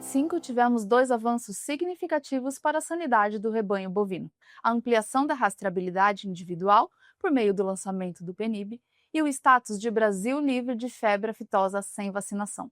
2025, tivemos dois avanços significativos para a sanidade do rebanho bovino: a ampliação da rastreabilidade individual por meio do lançamento do PNIB e o status de Brasil livre de febre aftosa sem vacinação.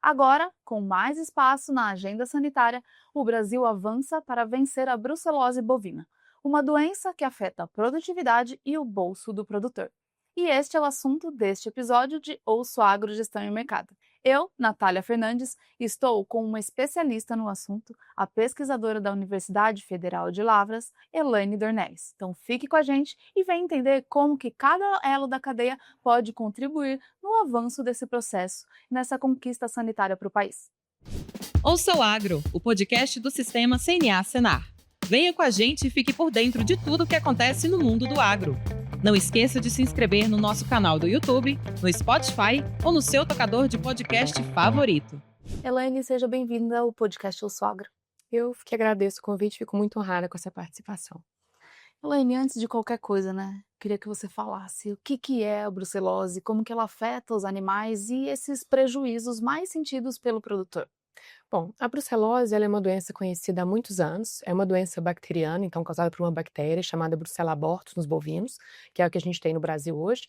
Agora, com mais espaço na agenda sanitária, o Brasil avança para vencer a brucelose bovina, uma doença que afeta a produtividade e o bolso do produtor. E este é o assunto deste episódio de Ouço Agro Gestão e Mercado. Eu, Natália Fernandes, estou com uma especialista no assunto, a pesquisadora da Universidade Federal de Lavras, Elaine Dornelles. Então fique com a gente e venha entender como que cada elo da cadeia pode contribuir no avanço desse processo, nessa conquista sanitária para o país. Ouça o Agro, o podcast do Sistema CNA-Senar. Venha com a gente e fique por dentro de tudo o que acontece no mundo do agro. Não esqueça de se inscrever no nosso canal do YouTube, no Spotify ou no seu tocador de podcast favorito. Elaine, seja bem-vinda ao podcast Ouço Agro. Eu que agradeço o convite, fico muito honrada com essa participação. Elaine, antes de qualquer coisa, queria que você falasse o que é a brucelose, como que ela afeta os animais e esses prejuízos mais sentidos pelo produtor. Bom, a brucelose ela é uma doença conhecida há muitos anos, é uma doença bacteriana, então causada por uma bactéria chamada Brucella abortus nos bovinos, que é o que a gente tem no Brasil hoje,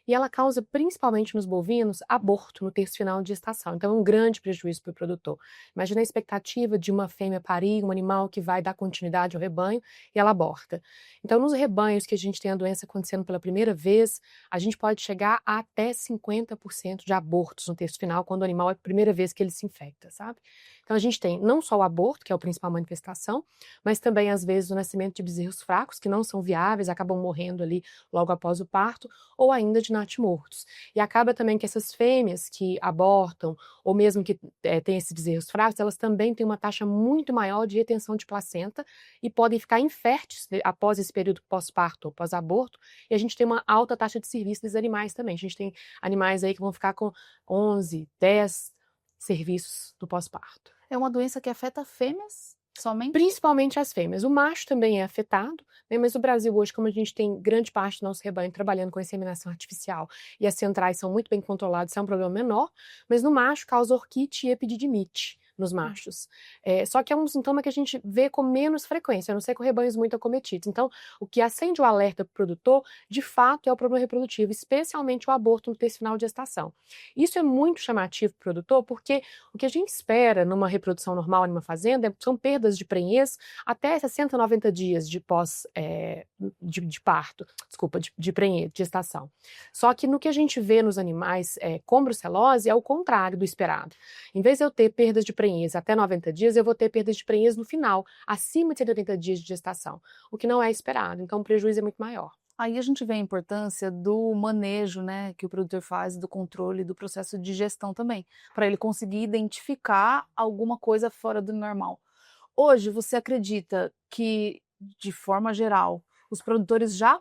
e ela causa principalmente nos bovinos aborto no terço final de gestação, então é um grande prejuízo para o produtor. Imagina a expectativa de uma fêmea parir um animal que vai dar continuidade ao rebanho e ela aborta. Então nos rebanhos que a gente tem a doença acontecendo pela primeira vez, a gente pode chegar a até 50% de abortos no terço final quando o animal é a primeira vez que ele se infecta, sabe? Então a gente tem não só o aborto, que é a principal manifestação, mas também às vezes o nascimento de bezerros fracos, que não são viáveis, acabam morrendo ali logo após o parto, ou ainda de natimortos. E acaba também que essas fêmeas que abortam, ou mesmo que têm esses bezerros fracos, elas também têm uma taxa muito maior de retenção de placenta e podem ficar inférteis após esse período pós-parto ou pós-aborto, e a gente tem uma alta taxa de serviço dos animais também. A gente tem animais aí que vão ficar com 11, 10 serviços do pós-parto. É uma doença que afeta fêmeas somente? Principalmente as fêmeas. O macho também é afetado, né, mas o Brasil hoje, como a gente tem grande parte do nosso rebanho trabalhando com inseminação artificial e as centrais são muito bem controladas, isso é um problema menor, mas no macho causa orquite e epididimite nos machos. Só que é um sintoma que a gente vê com menos frequência, a não ser com rebanhos muito acometidos. Então, o que acende o alerta para o produtor, de fato, é o problema reprodutivo, especialmente o aborto no terço final de gestação. Isso é muito chamativo para o produtor, porque o que a gente espera numa reprodução normal numa fazenda são perdas de prenhez até 60, 90 dias de de parto, desculpa, de prenhez, de gestação. Só que no que a gente vê nos animais com brucelose é o contrário do esperado. Em vez de eu ter perdas de prenhez até 90 dias, eu vou ter perdas de prenhez no final, acima de 180 dias de gestação, o que não é esperado, então o prejuízo é muito maior. Aí a gente vê a importância do manejo, que o produtor faz, do controle, do processo de gestão também, para ele conseguir identificar alguma coisa fora do normal. Hoje, você acredita que, de forma geral, os produtores já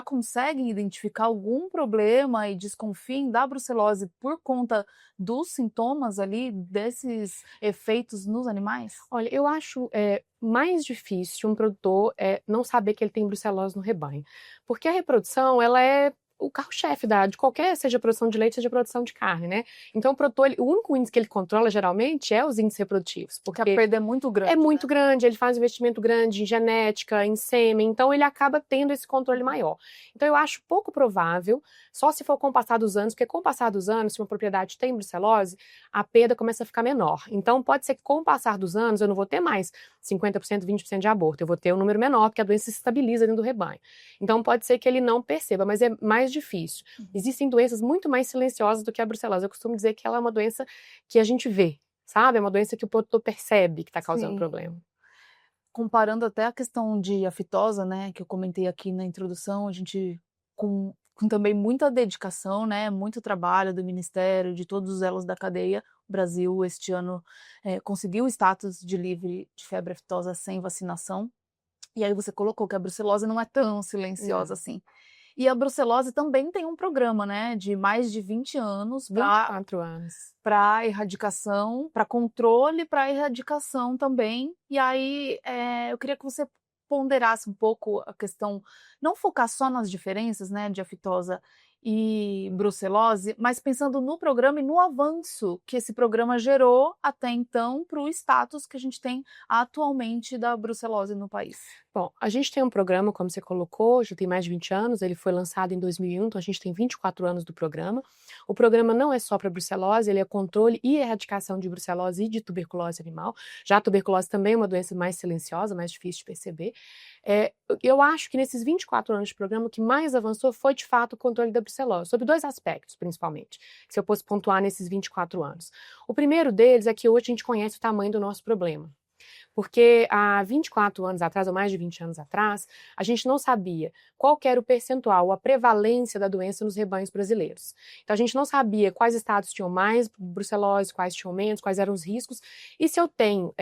conseguem identificar algum problema e desconfiem da brucelose por conta dos sintomas ali, desses efeitos nos animais? Olha, eu acho mais difícil um produtor não saber que ele tem brucelose no rebanho, porque a reprodução, ela é o carro-chefe de qualquer, seja produção de leite, seja produção de carne, né? Então o produtor, o único índice que ele controla geralmente é os índices reprodutivos, Porque a perda é muito grande. É muito grande, ele faz um investimento grande em genética, em sêmen, então ele acaba tendo esse controle maior. Então eu acho pouco provável, só se for com o passar dos anos, porque com o passar dos anos, se uma propriedade tem brucelose, a perda começa a ficar menor. Então pode ser que com o passar dos anos eu não vou ter mais 50%, 20% de aborto, eu vou ter um número menor, porque a doença se estabiliza dentro do rebanho. Então pode ser que ele não perceba, mas é mais difícil. Existem doenças muito mais silenciosas do que a brucelose. Eu costumo dizer que ela é uma doença que a gente vê, sabe? É uma doença que o produtor percebe que está causando problema. Comparando até a questão de aftosa, que eu comentei aqui na introdução, a gente com também muita dedicação, muito trabalho do Ministério, de todos os elos da cadeia, o Brasil este ano conseguiu o status de livre de febre aftosa sem vacinação. E aí você colocou que a brucelose não é tão silenciosa assim. E a brucelose também tem um programa, de mais de 20 anos 24 anos. Para erradicação, para controle, para erradicação também. E aí eu queria que você ponderasse um pouco a questão, não focar só nas diferenças, de aftosa e brucelose, mas pensando no programa e no avanço que esse programa gerou até então para o status que a gente tem atualmente da brucelose no país. Bom, a gente tem um programa, como você colocou, já tem mais de 20 anos, ele foi lançado em 2001, então a gente tem 24 anos do programa. O programa não é só para brucelose, ele é controle e erradicação de brucelose e de tuberculose animal. Já a tuberculose também é uma doença mais silenciosa, mais difícil de perceber. Eu acho que nesses 24 anos de programa, o que mais avançou foi, de fato, o controle da brucelose, sobre dois aspectos, principalmente, se eu fosse pontuar nesses 24 anos. O primeiro deles é que hoje a gente conhece o tamanho do nosso problema. Porque há 24 anos atrás, ou mais de 20 anos atrás, a gente não sabia qual que era o percentual, a prevalência da doença nos rebanhos brasileiros. Então a gente não sabia quais estados tinham mais brucelose, quais tinham menos, quais eram os riscos. E se eu tenho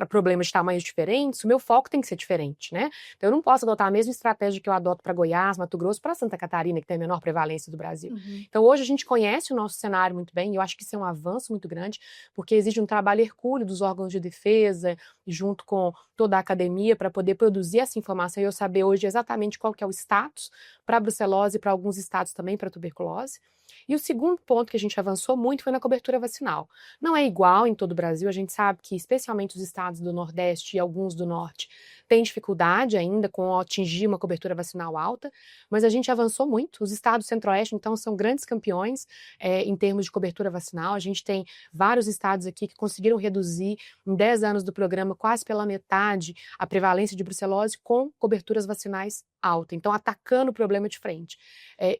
problemas de tamanhos diferentes, o meu foco tem que ser diferente, né? Então eu não posso adotar a mesma estratégia que eu adoto para Goiás, Mato Grosso, para Santa Catarina, que tem a menor prevalência do Brasil. Então hoje a gente conhece o nosso cenário muito bem, e eu acho que isso é um avanço muito grande, porque exige um trabalho hercúleo dos órgãos de defesa, junto com toda a academia, para poder produzir essa informação e eu saber hoje exatamente qual que é o status para a brucelose e para alguns estados também para a tuberculose. E o segundo ponto que a gente avançou muito foi na cobertura vacinal. Não é igual em todo o Brasil, a gente sabe que especialmente os estados do Nordeste e alguns do Norte têm dificuldade ainda com atingir uma cobertura vacinal alta, mas a gente avançou muito. Os estados do Centro-Oeste, então, são grandes campeões em termos de cobertura vacinal. A gente tem vários estados aqui que conseguiram reduzir, em 10 anos do programa, quase pela metade a prevalência de brucelose com coberturas vacinais alta. Então, atacando o problema de frente.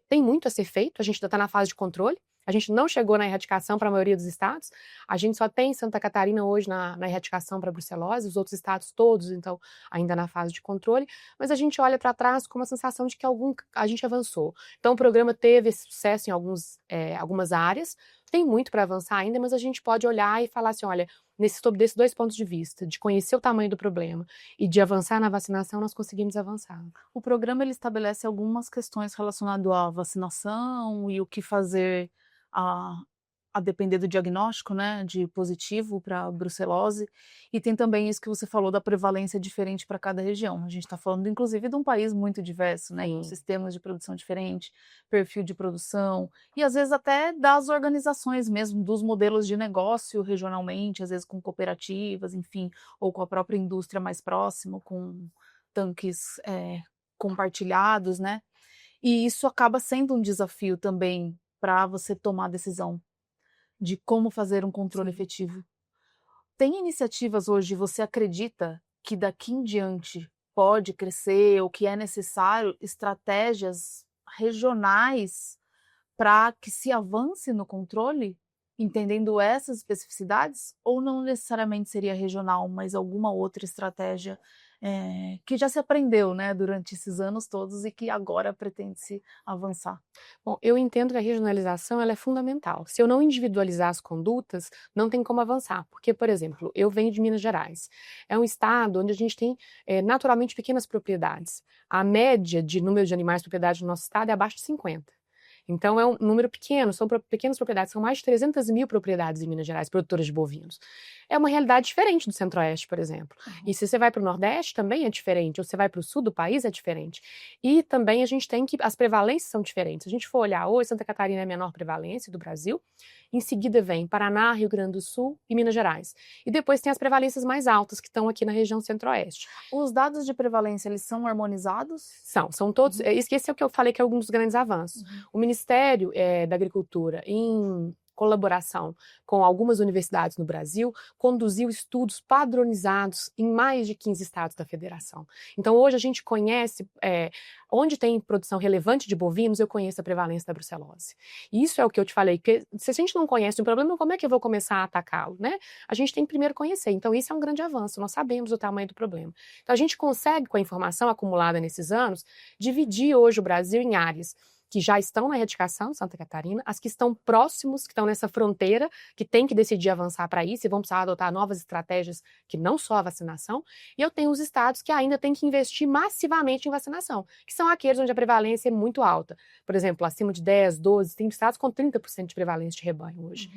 Tem muito a ser feito, a gente ainda está na fase de controle. A gente não chegou na erradicação para a maioria dos estados. A gente só tem Santa Catarina hoje na erradicação para a brucelose, os outros estados todos, então, ainda na fase de controle. Mas a gente olha para trás com uma sensação de que a gente avançou. Então, o programa teve esse sucesso em algumas áreas. Tem muito para avançar ainda, mas a gente pode olhar e falar assim, olha, desses dois pontos de vista, de conhecer o tamanho do problema e de avançar na vacinação, nós conseguimos avançar. O programa ele estabelece algumas questões relacionadas à vacinação e o que fazer a depender do diagnóstico, né, de positivo para brucelose, e tem também isso que você falou da prevalência diferente para cada região. A gente está falando, inclusive, de um país muito diverso, né, com sistemas de produção diferentes, perfil de produção, e às vezes até das organizações mesmo, dos modelos de negócio regionalmente, às vezes com cooperativas, enfim, ou com a própria indústria mais próxima, com tanques compartilhados, né, e isso acaba sendo um desafio também para você tomar a decisão de como fazer um controle efetivo. Tem iniciativas hoje, você acredita que daqui em diante pode crescer ou que é necessário estratégias regionais para que se avance no controle, entendendo essas especificidades? Ou não necessariamente seria regional, mas alguma outra estratégia que já se aprendeu, né, durante esses anos todos e que agora pretende-se avançar? Bom, eu entendo que a regionalização ela é fundamental. Se eu não individualizar as condutas, não tem como avançar. Porque, por exemplo, eu venho de Minas Gerais. É um estado onde a gente tem naturalmente pequenas propriedades. A média de número de animais de propriedade no nosso estado é abaixo de 50. Então é um número pequeno, são pequenas propriedades, são mais de 300 mil propriedades em Minas Gerais, produtoras de bovinos. É uma realidade diferente do Centro-Oeste, por exemplo. E se você vai para o Nordeste, também é diferente, ou você vai para o Sul do país, é diferente. E também a gente tem que, as prevalências são diferentes. Se a gente for olhar hoje, Santa Catarina é a menor prevalência do Brasil, em seguida vem Paraná, Rio Grande do Sul e Minas Gerais. E depois tem as prevalências mais altas, que estão aqui na região Centro-Oeste. Os dados de prevalência, eles são harmonizados? São todos, esse é o que eu falei que é um dos grandes avanços. O Ministério da Agricultura, em colaboração com algumas universidades no Brasil, conduziu estudos padronizados em mais de 15 estados da federação. Então, hoje a gente conhece, onde tem produção relevante de bovinos, eu conheço a prevalência da brucelose. E isso é o que eu te falei, que se a gente não conhece um problema, como é que eu vou começar a atacá-lo, né? A gente tem que primeiro conhecer. Então, isso é um grande avanço, nós sabemos o tamanho do problema. Então, a gente consegue, com a informação acumulada nesses anos, dividir hoje o Brasil em áreas que já estão na erradicação, Santa Catarina, as que estão próximos, que estão nessa fronteira, que tem que decidir avançar para isso e vão precisar adotar novas estratégias que não só a vacinação, e eu tenho os estados que ainda têm que investir massivamente em vacinação, que são aqueles onde a prevalência é muito alta. Por exemplo, acima de 10, 12, tem estados com 30% de prevalência de rebanho hoje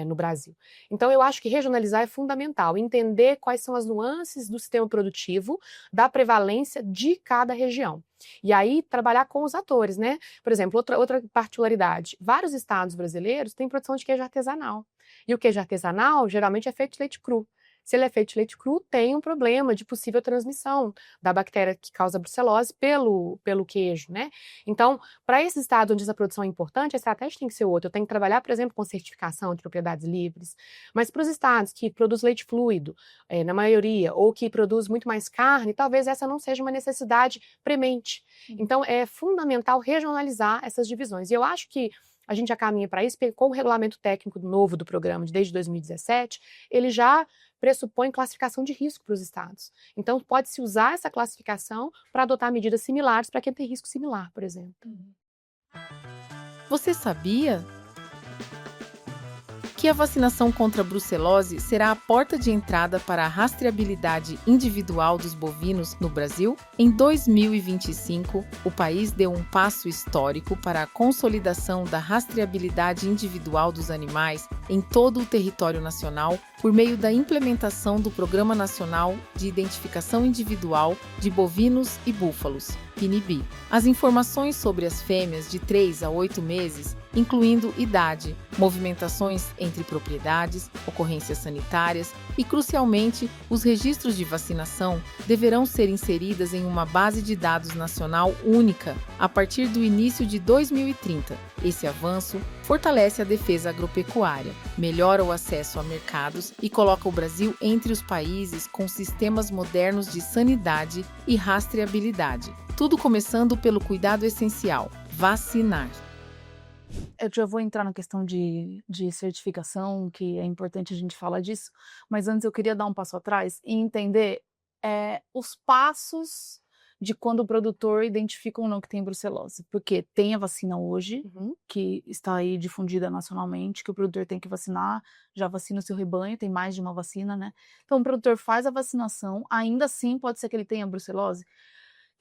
no Brasil. Então, eu acho que regionalizar é fundamental, entender quais são as nuances do sistema produtivo, da prevalência de cada região. E aí, trabalhar com os atores, né? Por exemplo, outra particularidade, vários estados brasileiros têm produção de queijo artesanal. E o queijo artesanal, geralmente, é feito de leite cru. Se ele é feito de leite cru, tem um problema de possível transmissão da bactéria que causa brucelose pelo queijo, né? Então, para esses estados onde essa produção é importante, a estratégia tem que ser outra. Eu tenho que trabalhar, por exemplo, com certificação de propriedades livres. Mas para os estados que produzem leite fluido, na maioria, ou que produz muito mais carne, talvez essa não seja uma necessidade premente. Então, é fundamental regionalizar essas divisões. E eu acho que a gente já caminha para isso, porque com o regulamento técnico novo do programa, desde 2017, ele já pressupõe classificação de risco para os estados. Então, pode-se usar essa classificação para adotar medidas similares para quem tem risco similar, por exemplo. Você sabia que a vacinação contra a brucelose será a porta de entrada para a rastreabilidade individual dos bovinos no Brasil? Em 2025, o país deu um passo histórico para a consolidação da rastreabilidade individual dos animais em todo o território nacional por meio da implementação do Programa Nacional de Identificação Individual de Bovinos e Búfalos, PNIB. As informações sobre as fêmeas de 3 a 8 meses, incluindo idade, movimentações entre propriedades, ocorrências sanitárias e, crucialmente, os registros de vacinação, deverão ser inseridas em uma base de dados nacional única a partir do início de 2030. Esse avanço fortalece a defesa agropecuária, melhora o acesso a mercados e coloca o Brasil entre os países com sistemas modernos de sanidade e rastreabilidade. Tudo começando pelo cuidado essencial: vacinar. Eu já vou entrar na questão de certificação, que é importante a gente falar disso, mas antes eu queria dar um passo atrás e entender os passos de quando o produtor identifica ou não que tem brucelose. Porque tem a vacina hoje, que está aí difundida nacionalmente, que o produtor tem que vacinar, já vacina o seu rebanho, tem mais de uma vacina, né? Então o produtor faz a vacinação, ainda assim pode ser que ele tenha brucelose.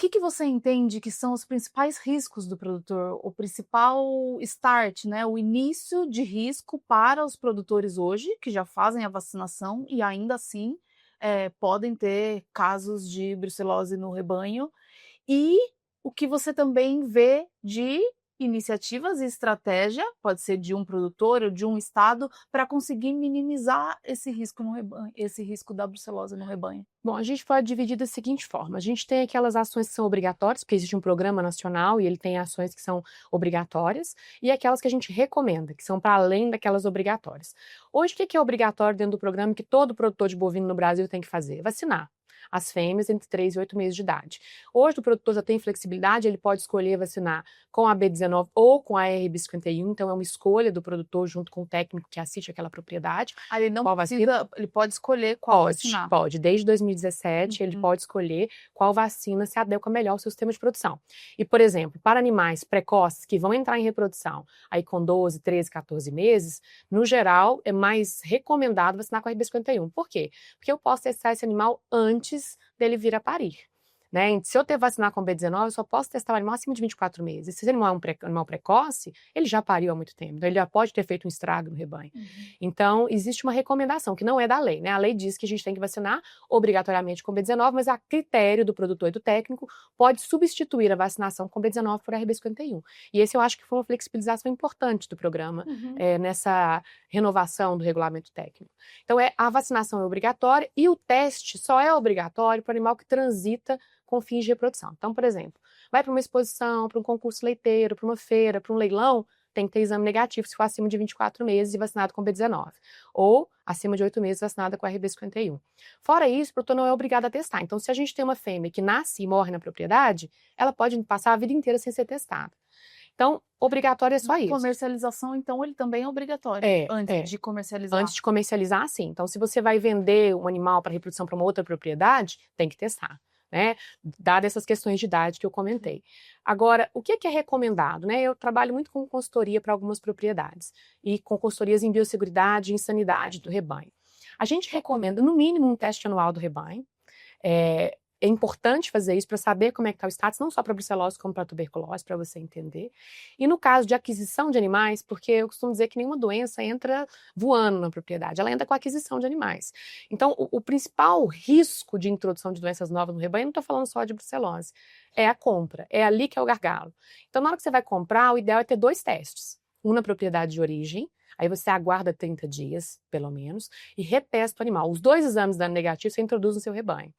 O que você entende que são os principais riscos do produtor, o principal start, né, o início de risco para os produtores hoje, que já fazem a vacinação e ainda assim podem ter casos de brucelose no rebanho, e o que você também vê de iniciativas e estratégia, pode ser de um produtor ou de um estado, para conseguir minimizar esse risco no rebanho, esse risco da brucelose no rebanho. Bom, a gente pode dividir da seguinte forma: a gente tem aquelas ações que são obrigatórias, porque existe um programa nacional e ele tem ações que são obrigatórias, e aquelas que a gente recomenda, que são para além daquelas obrigatórias. Hoje, o que é obrigatório dentro do programa que todo produtor de bovino no Brasil tem que fazer? Vacinar as fêmeas entre 3 e 8 meses de idade. Hoje o produtor já tem flexibilidade, ele pode escolher vacinar com a B19 ou com a RB51, então é uma escolha do produtor junto com o técnico que assiste aquela propriedade. Ele não precisa, ele pode escolher qual vacinar. Pode, desde 2017 ele pode escolher qual vacina se adequa melhor ao seu sistema de produção. E, por exemplo, para animais precoces que vão entrar em reprodução aí com 12, 13, 14 meses, no geral é mais recomendado vacinar com a RB51. Por quê? Porque eu posso testar esse animal antes dele vir a parir. Né? Se eu ter vacinar com B19, eu só posso testar o animal acima de 24 meses. Se esse animal é um animal precoce, ele já pariu há muito tempo, então ele já pode ter feito um estrago no rebanho. Então, existe uma recomendação, que não é da lei, né? A lei diz que a gente tem que vacinar obrigatoriamente com B19, mas a critério do produtor e do técnico pode substituir a vacinação com B19 por RB51. E esse eu acho que foi uma flexibilização importante do programa, nessa renovação do regulamento técnico. Então, a vacinação é obrigatória e o teste só é obrigatório para o animal que transita com fins de reprodução. Então, por exemplo, vai para uma exposição, para um concurso leiteiro, para uma feira, para um leilão, tem que ter exame negativo se for acima de 24 meses e vacinado com B19. Ou acima de 8 meses vacinada com a RB51. Fora isso, o produtor não é obrigado a testar. Então, se a gente tem uma fêmea que nasce e morre na propriedade, ela pode passar a vida inteira sem ser testada. Então, obrigatório é só isso. Comercialização, então, ele também é obrigatório antes de comercializar. Antes de comercializar, sim. Então, se você vai vender um animal para reprodução para uma outra propriedade, tem que testar. Né, dadas essas questões de idade que eu comentei. Agora, o que é recomendado? Né? Eu trabalho muito com consultoria para algumas propriedades e com consultorias em biosseguridade e em sanidade do rebanho. A gente recomenda, no mínimo, um teste anual do rebanho, É importante fazer isso para saber como é que está o status, não só para brucelose, como para tuberculose, para você entender. E no caso de aquisição de animais, porque eu costumo dizer que nenhuma doença entra voando na propriedade, ela entra com a aquisição de animais. Então, o principal risco de introdução de doenças novas no rebanho, não estou falando só de brucelose, é a compra, é ali que é o gargalo. Então, na hora que você vai comprar, o ideal é ter 2 testes. Um na propriedade de origem, aí você aguarda 30 dias, pelo menos, e repesta o animal. Os 2 exames dando negativo, você introduz no seu rebanho.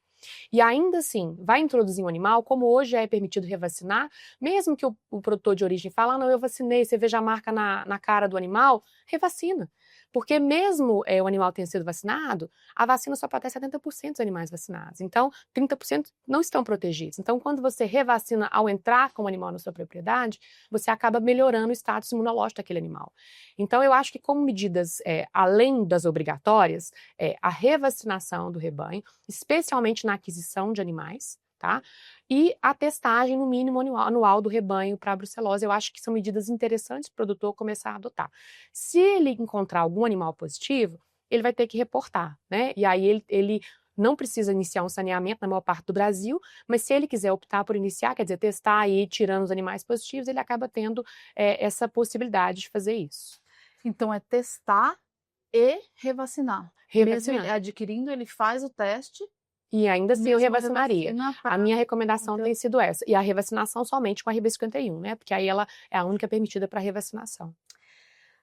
E ainda assim, vai introduzir um animal, como hoje é permitido revacinar, mesmo que o produtor de origem fale, não, eu vacinei, você veja a marca na cara do animal, revacina. Porque mesmo o animal tenha sido vacinado, a vacina só protege 70% dos animais vacinados. Então, 30% não estão protegidos. Então, quando você revacina ao entrar com o animal na sua propriedade, você acaba melhorando o status imunológico daquele animal. Então, eu acho que como medidas, além das obrigatórias, a revacinação do rebanho, especialmente na aquisição de animais, tá? E a testagem, no mínimo, anual do rebanho para a brucelose. Eu acho que são medidas interessantes para o produtor começar a adotar. Se ele encontrar algum animal positivo, ele vai ter que reportar, né? E aí ele não precisa iniciar um saneamento na maior parte do Brasil, mas se ele quiser optar por iniciar, quer dizer, testar e ir tirando os animais positivos, ele acaba tendo essa possibilidade de fazer isso. Então, é testar e revacinar. Mesmo ele adquirindo, ele faz o teste. E ainda assim eu revacinaria. A minha recomendação Então, tem sido essa. E a revacinação somente com a RB51, né? Porque aí ela é a única permitida para revacinação.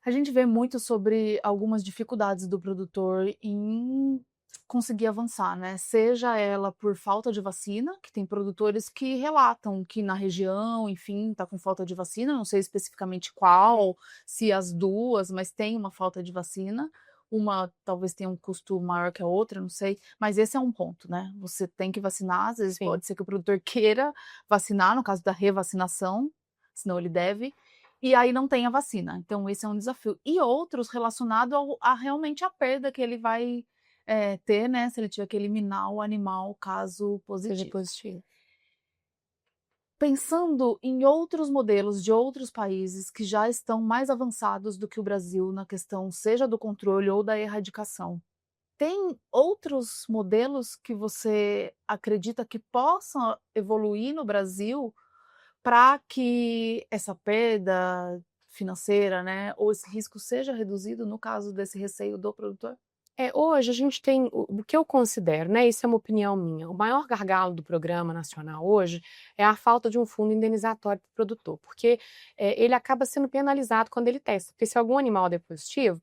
a gente vê muito sobre algumas dificuldades do produtor em conseguir avançar, né? Seja ela por falta de vacina, que tem produtores que relatam que na região, enfim, tá com falta de vacina, não sei especificamente qual, se as duas, mas tem uma falta de vacina. Uma talvez tenha um custo maior que a outra, não sei, mas esse é um ponto, né? Você tem que vacinar, às vezes Sim. pode ser que o produtor queira vacinar, no caso da revacinação, senão ele deve, e aí não tem a vacina. Então, esse é um desafio. E outros relacionados a realmente a perda que ele vai ter, né? Se ele tiver que eliminar o animal, caso Seja positivo. positivo. Pensando em outros modelos de outros países que já estão mais avançados do que o Brasil na questão seja do controle ou da erradicação, tem outros modelos que você acredita que possam evoluir no Brasil para que essa perda financeira, né, ou esse risco seja reduzido no caso desse receio do produtor? Hoje a gente tem o que eu considero, né? Isso é uma opinião minha. O maior gargalo do programa nacional hoje é a falta de um fundo indenizatório para o produtor, porque ele acaba sendo penalizado quando ele testa. Porque se algum animal der positivo,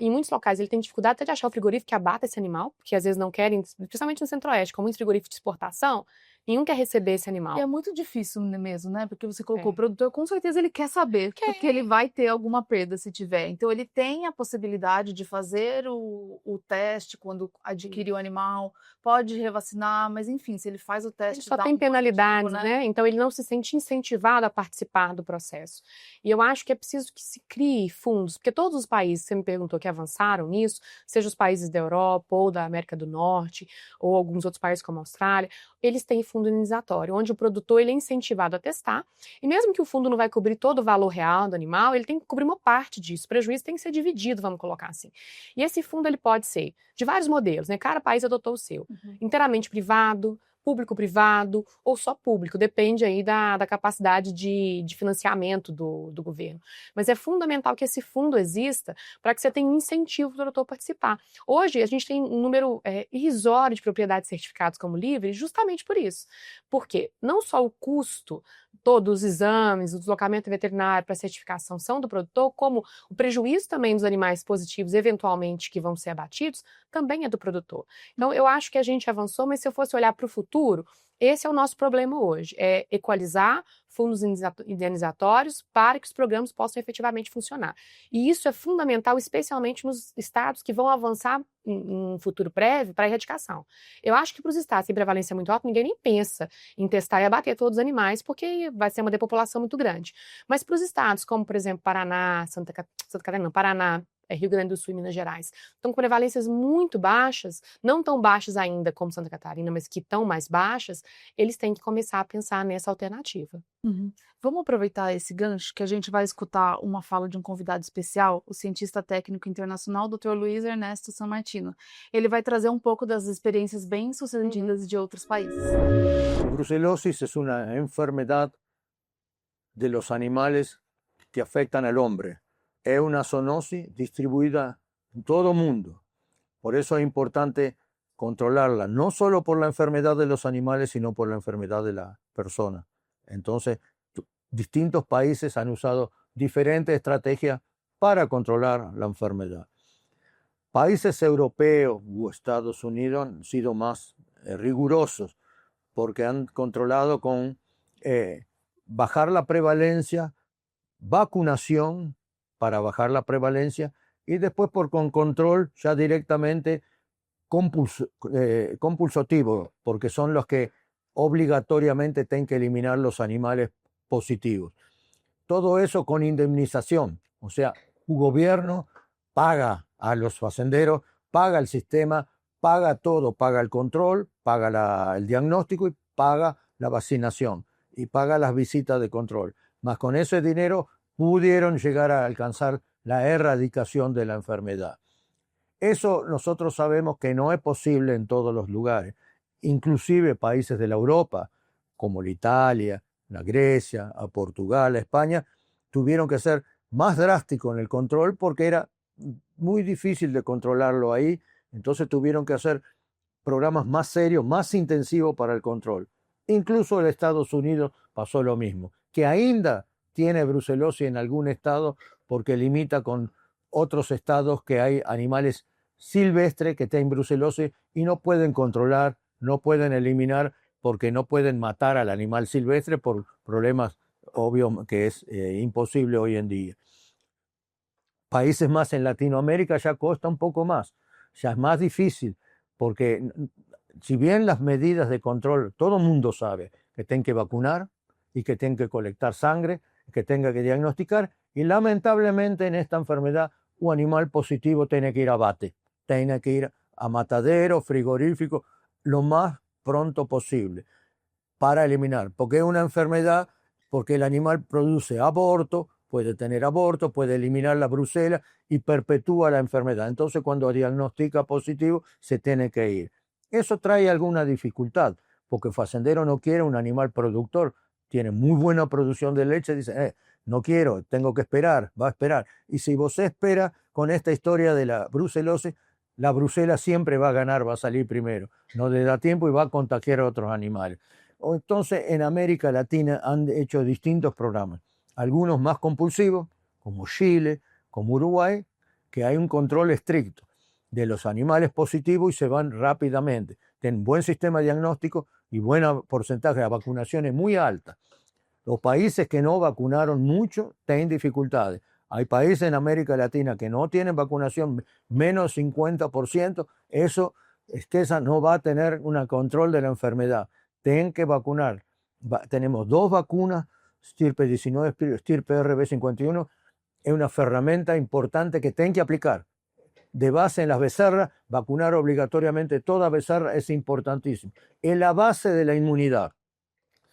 em muitos locais ele tem dificuldade até de achar o frigorífico que abata esse animal, porque às vezes não querem, principalmente no Centro-Oeste, como muitos frigoríficos de exportação, nenhum quer receber esse animal. E é muito difícil mesmo, né? Porque você colocou o produtor, com certeza ele quer saber, porque ele vai ter alguma perda se tiver. Então ele tem a possibilidade de fazer o teste quando adquirir o animal, pode revacinar, mas enfim, se ele faz o teste, Ele só dá tem um positivo, penalidades, né? Então ele não se sente incentivado a participar do processo. E eu acho que é preciso que se crie fundos, porque todos os países, você me perguntou, que avançaram nisso, seja os países da Europa ou da América do Norte, ou alguns outros países como a Austrália, eles têm fundo indenizatório, onde o produtor ele é incentivado a testar, e mesmo que o fundo não vai cobrir todo o valor real do animal, ele tem que cobrir uma parte disso. O prejuízo tem que ser dividido, vamos colocar assim. E esse fundo ele pode ser de vários modelos, né? Cada país adotou o seu. Inteiramente privado, público-privado ou só público, depende aí da capacidade de financiamento do governo. Mas é fundamental que esse fundo exista para que você tenha um incentivo para o produtor participar. Hoje, a gente tem um número irrisório de propriedades certificadas como livre justamente por isso. Porque não só o custo, todos os exames, o deslocamento veterinário para certificação são do produtor, como o prejuízo também dos animais positivos, eventualmente, que vão ser abatidos, também é do produtor. Então, eu acho que a gente avançou, mas se eu fosse olhar para o futuro, esse é o nosso problema hoje, é equalizar fundos indenizatórios para que os programas possam efetivamente funcionar. E isso é fundamental, especialmente nos estados que vão avançar em um futuro breve para a erradicação. Eu acho que para os estados em prevalência muito alta, ninguém nem pensa em testar e abater todos os animais, porque vai ser uma depopulação muito grande. Mas para os estados como, por exemplo, Paraná, Santa Catarina, Paraná, Rio Grande do Sul e Minas Gerais. Então, com prevalências muito baixas, não tão baixas ainda como Santa Catarina, mas que estão mais baixas, eles têm que começar a pensar nessa alternativa. Uhum. Vamos aproveitar esse gancho que a gente vai escutar uma fala de um convidado especial, o cientista técnico internacional Dr. Luiz Ernesto Sammartino. Ele vai trazer um pouco das experiências bem-sucedidas de outros países. Brucelosis es una enfermedad de los animales que afectan al hombre. Es una zoonosis distribuida en todo el mundo. Por eso es importante controlarla, no solo por la enfermedad de los animales, sino por la enfermedad de la persona. Entonces, distintos países han usado diferentes estrategias para controlar la enfermedad. Países europeos u Estados Unidos han sido más rigurosos porque han controlado con bajar la prevalencia, vacunación para bajar la prevalencia y después con control ya directamente compulsativo, porque son los que obligatoriamente tienen que eliminar los animales positivos. Todo eso con indemnización, o sea, un gobierno paga a los facenderos, paga el sistema, paga todo, paga el control, paga el diagnóstico y paga la vacunación y paga las visitas de control. Más con ese dinero pudieron llegar a alcanzar la erradicación de la enfermedad. Eso nosotros sabemos que no es posible en todos los lugares. Inclusive países de la Europa, como la Italia, la Grecia, a Portugal, a España, tuvieron que ser más drásticos en el control porque era muy difícil de controlarlo ahí. Entonces tuvieron que hacer programas más serios, más intensivos para el control. Incluso en Estados Unidos pasó lo mismo, que ainda tiene brucelosis en algún estado porque limita con otros estados que hay animales silvestres que tienen brucelosis y no pueden controlar, no pueden eliminar porque no pueden matar al animal silvestre por problemas obvios que es imposible hoy en día. Países más en Latinoamérica ya cuesta un poco más, ya es más difícil porque si bien las medidas de control, todo el mundo sabe que tienen que vacunar y que tienen que colectar sangre, que tenga que diagnosticar y lamentablemente en esta enfermedad un animal positivo tiene que ir a abate, tiene que ir a matadero, frigorífico, lo más pronto posible para eliminar, porque es una enfermedad, porque el animal produce aborto, puede tener aborto, puede eliminar la brucela y perpetúa la enfermedad. Entonces cuando diagnostica positivo se tiene que ir. Eso trae alguna dificultad, porque el facendero no quiere un animal productor, tiene muy buena producción de leche, dice, no quiero, tengo que esperar, va a esperar. Y si vos espera con esta historia de la brucelosis, la brucela siempre va a ganar, va a salir primero, no le da tiempo y va a contagiar a otros animales. Entonces en América Latina han hecho distintos programas, algunos más compulsivos, como Chile, como Uruguay, que hay un control estricto de los animales positivos y se van rápidamente. Tienen buen sistema diagnóstico y buen porcentaje de vacunaciones muy alta. Los países que no vacunaron mucho tienen dificultades. Hay países en América Latina que no tienen vacunación, menos 50%. Eso es que esa no va a tener un control de la enfermedad. Tienen que vacunar. Tenemos 2 vacunas, estirpe 19, estirpe RB51. Es una herramienta importante que tienen que aplicar. De base en las becerras, vacunar obligatoriamente toda becerra es importantísimo. Es la base de la inmunidad.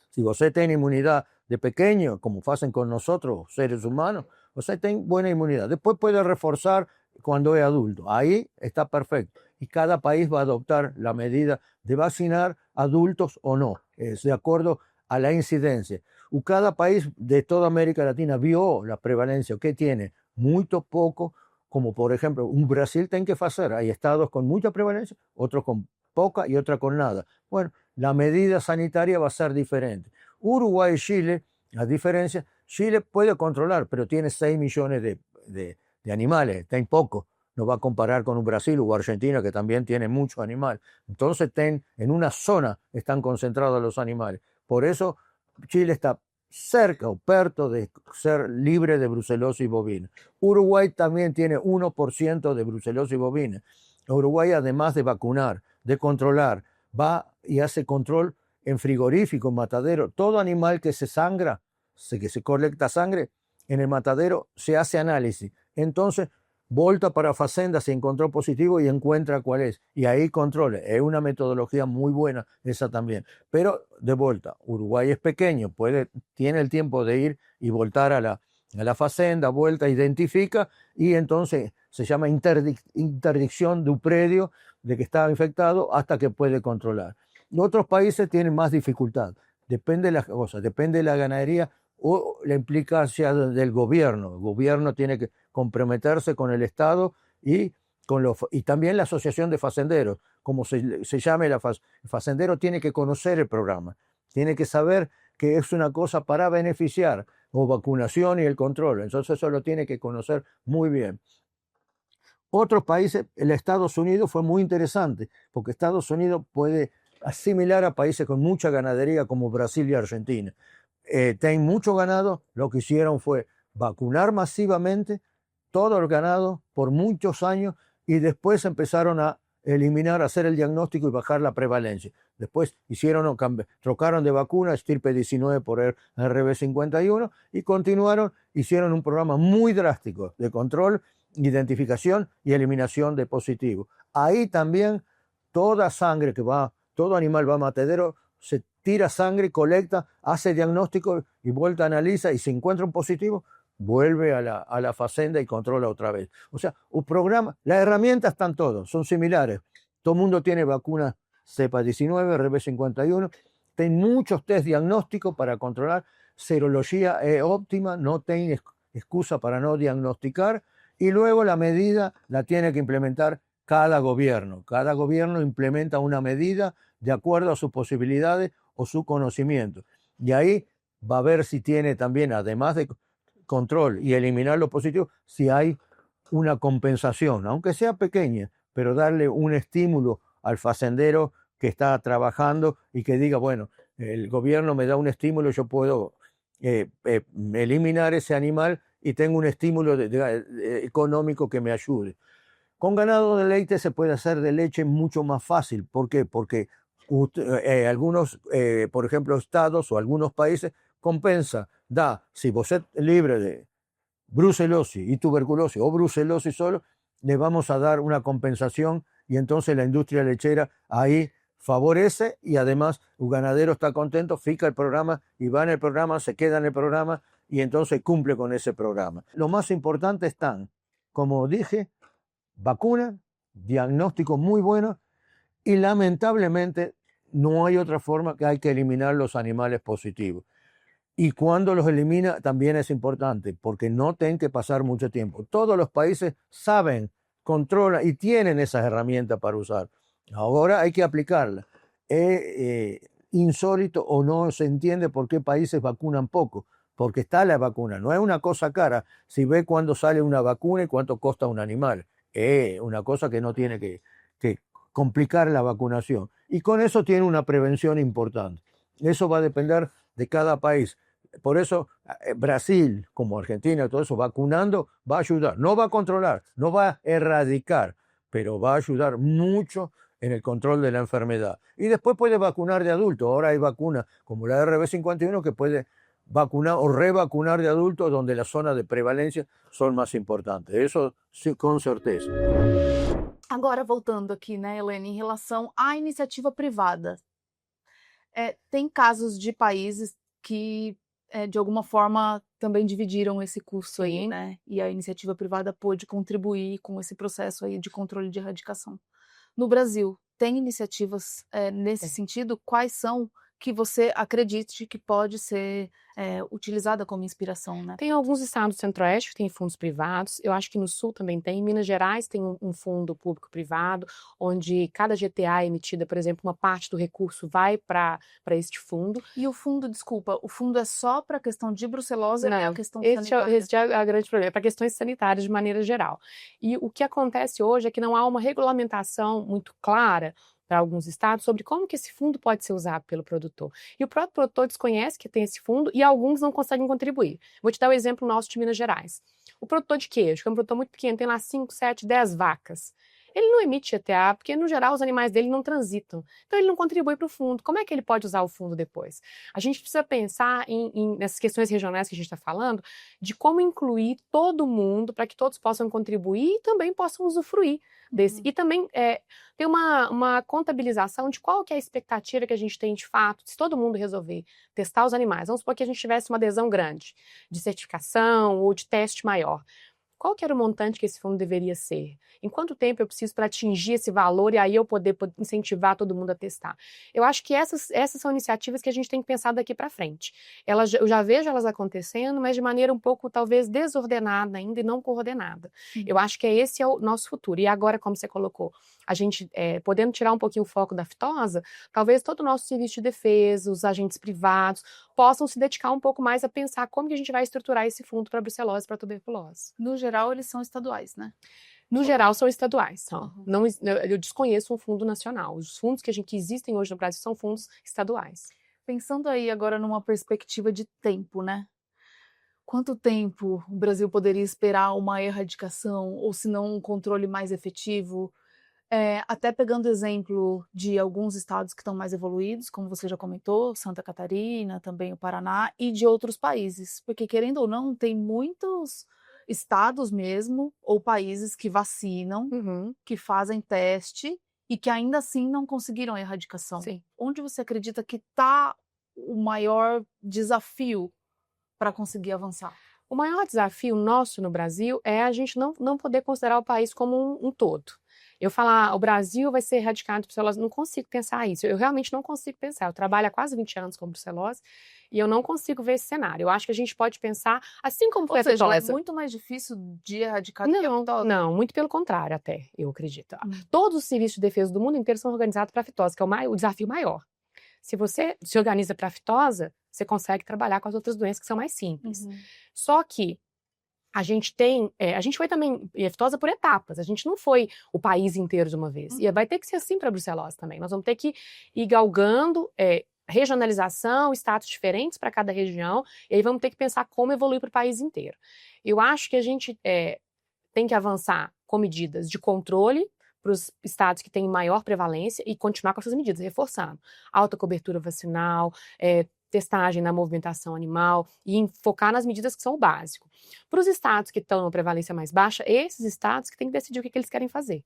Si usted tiene inmunidad de pequeño, como hacen con nosotros, seres humanos, usted tiene buena inmunidad. Después puede reforzar cuando es adulto. Ahí está perfecto. Y cada país va a adoptar la medida de vacunar adultos o no, es de acuerdo a la incidencia. Y cada país de toda América Latina vio la prevalencia que tiene, muy poco, como por ejemplo, un Brasil tiene que hacer. Hay estados con mucha prevalencia, otros con poca y otros con nada. Bueno, la medida sanitaria va a ser diferente. Uruguay y Chile, la diferencia, Chile puede controlar, pero tiene 6 millones de animales, tiene poco. No va a comparar con un Brasil o Argentina que también tiene muchos animales. Entonces en una zona están concentrados los animales. Por eso Chile está cerca o perto de ser libre de brucelosis bovina. Uruguay también tiene 1% de brucelosis bovina. Uruguay, además de vacunar, de controlar, va y hace control en frigorífico, en matadero. Todo animal que se sangra, que se colecta sangre, en el matadero se hace análisis. Entonces, volta para a fazenda se encontró positivo y encuentra cuál es. Y ahí controla. Es una metodología muy buena esa también. Pero de vuelta, Uruguay es pequeño, tiene el tiempo de ir y voltar a la fazenda, vuelta, identifica y entonces se llama interdicción de un predio de que está infectado hasta que puede controlar. Otros países tienen más dificultad. Depende de las cosas, depende de la ganadería o la implicancia del gobierno. El gobierno tiene que comprometerse con el Estado y también la Asociación de Facenderos. Como se llame, el facendero tiene que conocer el programa, tiene que saber que es una cosa para beneficiar, o vacunación y el control. Entonces eso lo tiene que conocer muy bien. Otros países, el Estados Unidos fue muy interesante, porque Estados Unidos puede asimilar a países con mucha ganadería como Brasil y Argentina. Tienen mucho ganado, lo que hicieron fue vacunar masivamente todo el ganado por muchos años y después empezaron a eliminar, hacer el diagnóstico y bajar la prevalencia. Después trocaron de vacuna estirpe 19 por el RB51 y hicieron un programa muy drástico de control, identificación y eliminación de positivos. Ahí también toda sangre todo animal va a matadero, se tira sangre, colecta, hace diagnóstico y vuelta analiza y si encuentra un positivo, vuelve a la fazenda y controla otra vez. O sea, un programa, las herramientas están todas, son similares. Todo el mundo tiene vacunas cepa 19, RB51, tiene muchos test diagnósticos para controlar, serología es óptima, no tiene excusa para no diagnosticar y luego la medida la tiene que implementar cada gobierno. Cada gobierno implementa una medida de acuerdo a sus posibilidades o su conocimiento. Y ahí va a ver si tiene también, además de control y eliminar los positivos, si hay una compensación, aunque sea pequeña, pero darle un estímulo al facendero que está trabajando y que diga, bueno, el gobierno me da un estímulo, yo puedo eliminar ese animal y tengo un estímulo económico que me ayude. Con ganado de leite se puede hacer de leche mucho más fácil. ¿Por qué? Porque algunos, por ejemplo, estados o algunos países compensa, si vos sos libre de brucelosis y tuberculosis o brucelosis solo, le vamos a dar una compensación y entonces la industria lechera ahí favorece y además el ganadero está contento, fica el programa y va en el programa, se queda en el programa y entonces cumple con ese programa. Lo más importante están, como dije, vacuna, diagnóstico muy bueno y lamentablemente no hay otra forma que hay que eliminar los animales positivos. Y cuando los elimina también es importante porque no tienen que pasar mucho tiempo. Todos los países saben, controlan y tienen esas herramientas para usar. Ahora hay que aplicarlas. Es insólito o no se entiende por qué países vacunan poco, porque está la vacuna. No es una cosa cara. Si ve cuándo sale una vacuna y cuánto cuesta un animal. Es una cosa que no tiene que complicar la vacunación. Y con eso tiene una prevención importante. Eso va a depender de cada país. Por eso Brasil, como Argentina, todo eso, vacunando va a ayudar. No va a controlar, no va a erradicar, pero va a ayudar mucho en el control de la enfermedad. Y después puede vacunar de adulto. Ahora hay vacunas como la RB51 que puede vacunar o revacunar de adultos donde las zonas de prevalencia son más importantes. Eso sí, con certeza. Agora, voltando aqui, né, Helene, em relação à iniciativa privada. Tem casos de países que, de alguma forma, também dividiram esse custo aí, né? E a iniciativa privada pôde contribuir com esse processo aí de controle de erradicação. No Brasil, tem iniciativas nesse sentido? Quais são que você acredite que pode ser utilizada como inspiração, né? Tem alguns estados do Centro-Oeste que têm fundos privados, eu acho que no Sul também tem. Em Minas Gerais tem um fundo público-privado, onde cada GTA emitida, por exemplo, uma parte do recurso vai para este fundo. E o fundo, desculpa, o fundo é só para a questão de brucelose ou é a questão sanitária? Esse é o grande problema, é para questões sanitárias de maneira geral. E o que acontece hoje é que não há uma regulamentação muito clara para alguns estados sobre como que esse fundo pode ser usado pelo produtor. E o próprio produtor desconhece que tem esse fundo e alguns não conseguem contribuir. Vou te dar o exemplo nosso de Minas Gerais. O produtor de queijo, que é um produtor muito pequeno, tem lá 5, 7, 10 vacas. Ele não emite ETA, porque, no geral, os animais dele não transitam. Então, ele não contribui para o fundo. Como é que ele pode usar o fundo depois? A gente precisa pensar nessas questões regionais que a gente está falando, de como incluir todo mundo para que todos possam contribuir e também possam usufruir desse. E também ter uma contabilização de qual que é a expectativa que a gente tem de fato, se todo mundo resolver testar os animais. Vamos supor que a gente tivesse uma adesão grande de certificação ou de teste maior. Qual que era o montante que esse fundo deveria ser? Em quanto tempo eu preciso para atingir esse valor e aí eu poder incentivar todo mundo a testar? Eu acho que essas são iniciativas que a gente tem que pensar daqui para frente. Eu já vejo elas acontecendo, mas de maneira um pouco, talvez, desordenada ainda e não coordenada. Eu acho que esse é o nosso futuro. E agora, como você colocou, a gente podendo tirar um pouquinho o foco da aftosa, talvez todo o nosso serviço de defesa, os agentes privados, possam se dedicar um pouco mais a pensar como que a gente vai estruturar esse fundo para brucelose e para tuberculose. No geral, eles são estaduais, né? No geral, são estaduais. São. Uhum. Não, eu desconheço um fundo nacional. Os fundos que existem hoje no Brasil são fundos estaduais. Pensando aí agora numa perspectiva de tempo, né? Quanto tempo o Brasil poderia esperar uma erradicação ou, se não, um controle mais efetivo? Até pegando exemplo de alguns estados que estão mais evoluídos, como você já comentou, Santa Catarina, também o Paraná, e de outros países. Porque, querendo ou não, tem muitos estados mesmo, ou países que vacinam, que fazem teste e que ainda assim não conseguiram a erradicação. Sim. Onde você acredita que está o maior desafio para conseguir avançar? O maior desafio nosso no Brasil é a gente não poder considerar o país como um todo. Eu falar, o Brasil vai ser erradicado de brucelose, não consigo pensar isso. Eu realmente não consigo pensar. Eu trabalho há quase 20 anos com brucelose e eu não consigo ver esse cenário. Eu acho que a gente pode pensar, assim como foi a seja, aftosa. é muito mais difícil de erradicar do que a aftosa. Não, muito pelo contrário até, eu acredito. Todos os serviços de defesa do mundo inteiro são organizados para a aftosa, que é o desafio maior. Se você se organiza para a aftosa, você consegue trabalhar com as outras doenças que são mais simples. Só que a gente foi também aftosa por etapas, a gente não foi o país inteiro de uma vez. E vai ter que ser assim para a brucelose também. Nós vamos ter que ir galgando regionalização, status diferentes para cada região, e aí vamos ter que pensar como evoluir para o país inteiro. Eu acho que a gente tem que avançar com medidas de controle para os estados que têm maior prevalência e continuar com essas medidas, reforçando. Alta cobertura vacinal, testagem na movimentação animal e focar nas medidas que são o básico. Para os estados que estão na prevalência mais baixa, esses estados que têm que decidir o que eles querem fazer.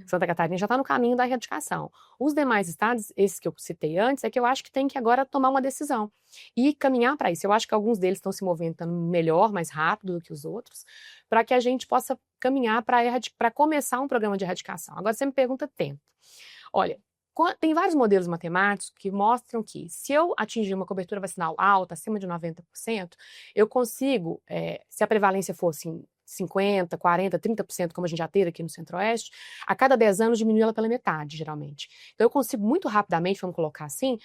Santa Catarina já está no caminho da erradicação. Os demais estados, esses que eu citei antes, é que eu acho que tem que agora tomar uma decisão e caminhar para isso. Eu acho que alguns deles estão se movimentando melhor, mais rápido do que os outros, para que a gente possa caminhar para começar um programa de erradicação. Agora você me pergunta tempo. Olha, tem vários modelos matemáticos que mostram que se eu atingir uma cobertura vacinal alta, acima de 90%, eu consigo, se a prevalência fosse 50%, 40%, 30%, como a gente já teve aqui no Centro-Oeste, a cada 10 anos diminui ela pela metade, geralmente. Então eu consigo muito rapidamente, vamos colocar assim,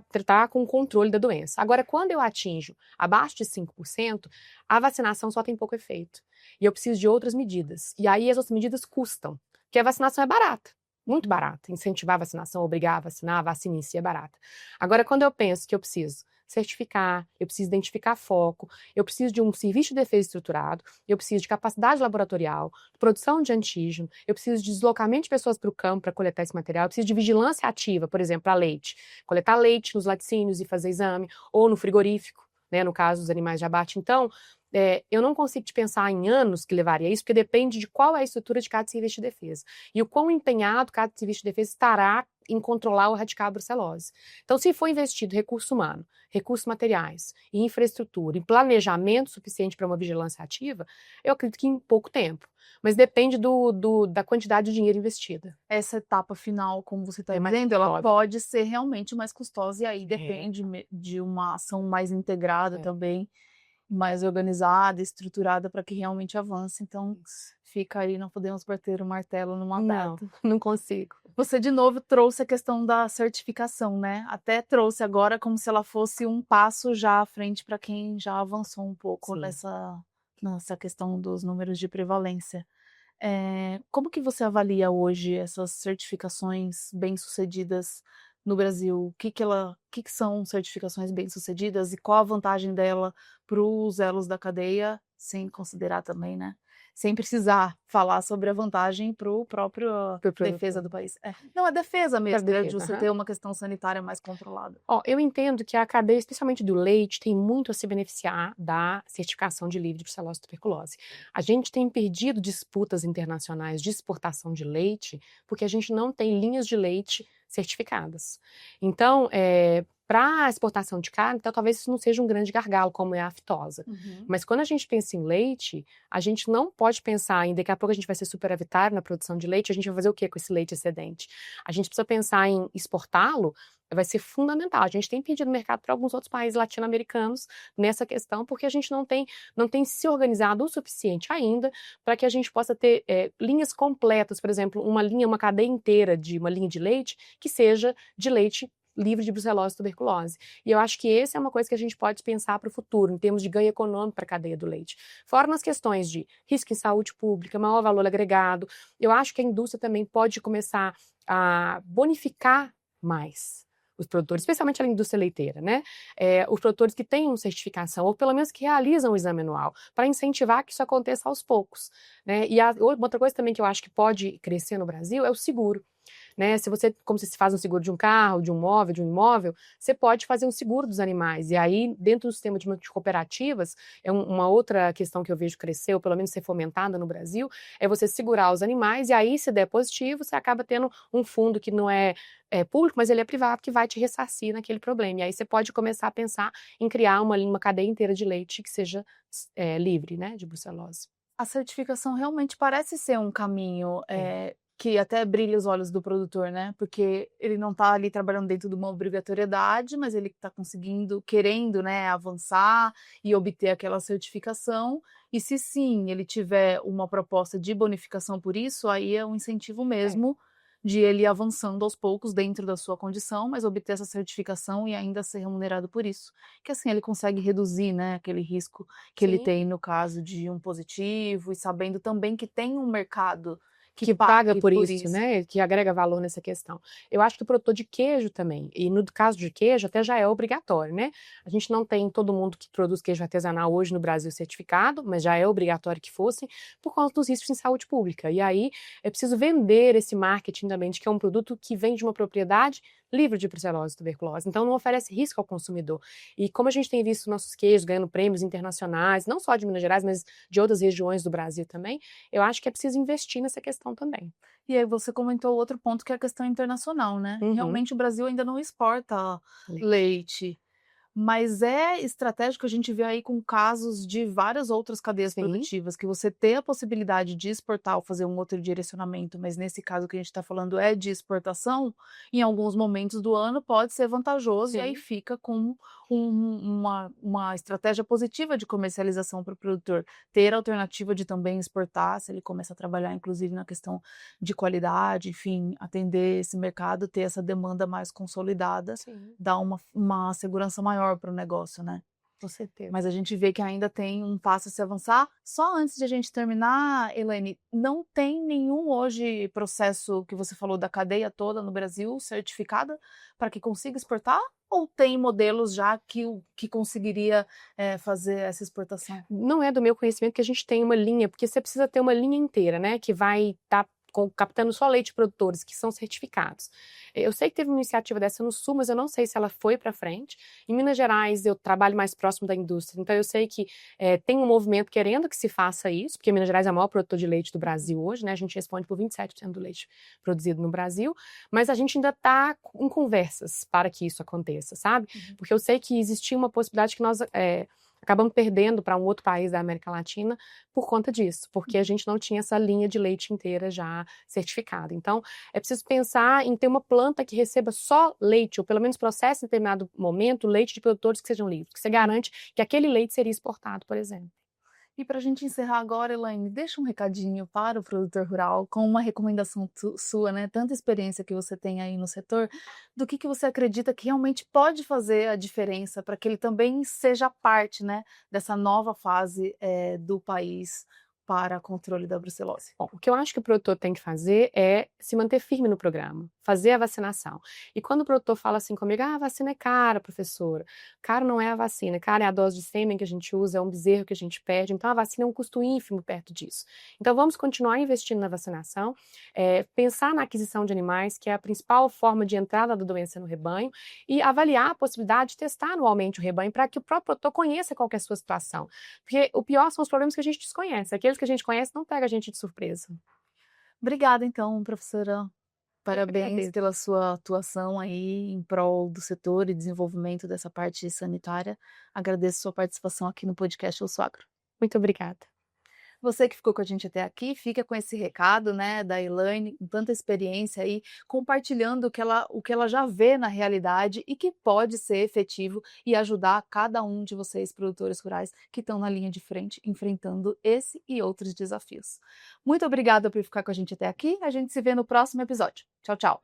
tratar com o controle da doença. Agora, quando eu atinjo abaixo de 5%, a vacinação só tem pouco efeito. E eu preciso de outras medidas. E aí as outras medidas custam, porque a vacinação é barata. Muito barata. Incentivar a vacinação, obrigar a vacinar, a vacina em si é barata. Agora, quando eu penso que eu preciso certificar, eu preciso identificar foco, eu preciso de um serviço de defesa estruturado, eu preciso de capacidade laboratorial, produção de antígeno, eu preciso de deslocamento de pessoas para o campo para coletar esse material, eu preciso de vigilância ativa, por exemplo, para leite. Coletar leite nos laticínios e fazer exame, ou no frigorífico, né, no caso dos animais de abate. Então, eu não consigo te pensar em anos que levaria isso, porque depende de qual é a estrutura de cada serviço de defesa. E o quão empenhado cada serviço de defesa estará em controlar ou erradicar a brucelose. Então, se for investido recurso humano, recursos materiais, em infraestrutura, em planejamento suficiente para uma vigilância ativa, eu acredito que em pouco tempo. Mas depende da quantidade de dinheiro investida. Essa etapa final, como você está dizendo, ela pode ser realmente mais custosa e aí depende de uma ação mais integrada também, mais organizada, estruturada para que realmente avance. Então, fica aí, não podemos bater o martelo numa data. Não consigo. Você, de novo, trouxe a questão da certificação, né? Até trouxe agora como se ela fosse um passo já à frente para quem já avançou um pouco nessa questão dos números de prevalência. Como que você avalia hoje essas certificações bem-sucedidas no Brasil? O que são certificações bem-sucedidas e qual a vantagem dela para os elos da cadeia, sem considerar também, né, sem precisar falar sobre a vantagem para o próprio Pro defesa produtor. do país. Não, a defesa mesmo, Pra de defesa, você aham. ter uma questão sanitária mais controlada. Eu entendo que a cadeia, especialmente do leite, tem muito a se beneficiar da certificação de livre de brucelose e tuberculose. A gente tem perdido disputas internacionais de exportação de leite porque a gente não tem linhas de leite certificadas. Então, para a exportação de carne, então, talvez isso não seja um grande gargalo, como é a aftosa. Mas quando a gente pensa em leite, a gente não pode pensar em daqui a pouco a gente vai ser superavitário na produção de leite, a gente vai fazer o que com esse leite excedente? A gente precisa pensar em exportá-lo, vai ser fundamental. A gente tem pedido mercado para alguns outros países latino-americanos nessa questão, porque a gente não tem se organizado o suficiente ainda para que a gente possa ter linhas completas, por exemplo, uma cadeia inteira de uma linha de leite que seja de leite livre de brucelose e tuberculose. E eu acho que essa é uma coisa que a gente pode pensar para o futuro, em termos de ganho econômico para a cadeia do leite. Fora nas questões de risco em saúde pública, maior valor agregado, eu acho que a indústria também pode começar a bonificar mais os produtores, especialmente a indústria leiteira, né? Os produtores que tenham certificação, ou pelo menos que realizam o exame anual, para incentivar que isso aconteça aos poucos, né? E outra coisa também que eu acho que pode crescer no Brasil é o seguro. Né? Como se faz um seguro de um carro, de um móvel, de um imóvel, você pode fazer um seguro dos animais. E aí, dentro do sistema de cooperativas, uma outra questão que eu vejo crescer, ou pelo menos ser fomentada no Brasil, é você segurar os animais, e aí, se der positivo, você acaba tendo um fundo que não é público, mas ele é privado, que vai te ressarcir naquele problema. E aí você pode começar a pensar em criar uma cadeia inteira de leite que seja livre, né, de brucelose. A certificação realmente parece ser um caminho É. que até brilha os olhos do produtor, né? Porque ele não está ali trabalhando dentro de uma obrigatoriedade, mas ele está querendo, né, avançar e obter aquela certificação. E se sim, ele tiver uma proposta de bonificação por isso, aí é um incentivo mesmo de ele ir avançando aos poucos dentro da sua condição, mas obter essa certificação e ainda ser remunerado por isso. Que assim ele consegue reduzir, né, aquele risco que ele Sim. tem no caso de um positivo e sabendo também que tem um mercado Que paga pague por isso, né? Que agrega valor nessa questão. Eu acho que o produtor de queijo também, e no caso de queijo até já é obrigatório, né? A gente não tem todo mundo que produz queijo artesanal hoje no Brasil certificado, mas já é obrigatório que fosse, por causa dos riscos em saúde pública. E aí é preciso vender esse marketing também de que é um produto que vem de uma propriedade livre de brucelose e tuberculose, então não oferece risco ao consumidor. E como a gente tem visto nossos queijos ganhando prêmios internacionais, não só de Minas Gerais, mas de outras regiões do Brasil também, eu acho que é preciso investir nessa questão também. E aí você comentou outro ponto que é a questão internacional, né? Uhum. Realmente o Brasil ainda não exporta Leite. leite. Mas é estratégico, a gente vê aí com casos de várias outras cadeias Sim. produtivas, que você ter a possibilidade de exportar ou fazer um outro direcionamento, mas nesse caso que a gente está falando é de exportação, em alguns momentos do ano pode ser vantajoso e aí Sim. fica com uma estratégia positiva de comercialização para o produtor. Ter a alternativa de também exportar, se ele começa a trabalhar inclusive na questão de qualidade, enfim, atender esse mercado, ter essa demanda mais consolidada, Sim, dá uma segurança maior para o negócio, né? com certeza. Mas a gente vê que ainda tem um passo a se avançar. Só antes de a gente terminar, Elaine, não tem nenhum hoje processo que você falou da cadeia toda no Brasil certificada para que consiga exportar? Ou tem modelos já que conseguiria fazer essa exportação? Não é do meu conhecimento que a gente tem uma linha, porque você precisa ter uma linha inteira, né, que vai estar captando só leite de produtores que são certificados. Eu sei que teve uma iniciativa dessa no Sul, mas eu não sei se ela foi para frente. Em Minas Gerais, eu trabalho mais próximo da indústria, então eu sei que tem um movimento querendo que se faça isso, porque Minas Gerais é o maior produtor de leite do Brasil hoje, né? A gente responde por 27% do leite produzido no Brasil, mas a gente ainda está em conversas para que isso aconteça, sabe? Porque eu sei que existia uma possibilidade que nós acabamos perdendo para um outro país da América Latina por conta disso, porque a gente não tinha essa linha de leite inteira já certificada. Então, é preciso pensar em ter uma planta que receba só leite, ou pelo menos processe em determinado momento leite de produtores que sejam livres, que você garante que aquele leite seria exportado, por exemplo. E para a gente encerrar agora, Elaine, deixa um recadinho para o produtor rural com uma recomendação sua, né? Tanta experiência que você tem aí no setor, do que você acredita que realmente pode fazer a diferença para que ele também seja parte, né, dessa nova fase do país para controle da brucelose? Bom, o que eu acho que o produtor tem que fazer é se manter firme no programa, fazer a vacinação. E quando o produtor fala assim comigo, a vacina é cara, professora. Cara não é a vacina, cara é a dose de sêmen que a gente usa, é um bezerro que a gente perde, então a vacina é um custo ínfimo perto disso. Então vamos continuar investindo na vacinação, pensar na aquisição de animais, que é a principal forma de entrada da doença no rebanho, e avaliar a possibilidade de testar anualmente o rebanho para que o próprio produtor conheça qual que é a sua situação. Porque o pior são os problemas que a gente desconhece, aqueles que a gente conhece não pega a gente de surpresa. Obrigada, então, professora. Parabéns agradeço. pela sua atuação aí em prol do setor e desenvolvimento dessa parte sanitária. Agradeço sua participação aqui no podcast Eu Sou Agro. Muito obrigada. Você que ficou com a gente até aqui, fica com esse recado, né, da Elaine, com tanta experiência aí, compartilhando o que ela já vê na realidade e que pode ser efetivo e ajudar cada um de vocês, produtores rurais, que estão na linha de frente, enfrentando esse e outros desafios. Muito obrigada por ficar com a gente até aqui. A gente se vê no próximo episódio. Tchau, tchau.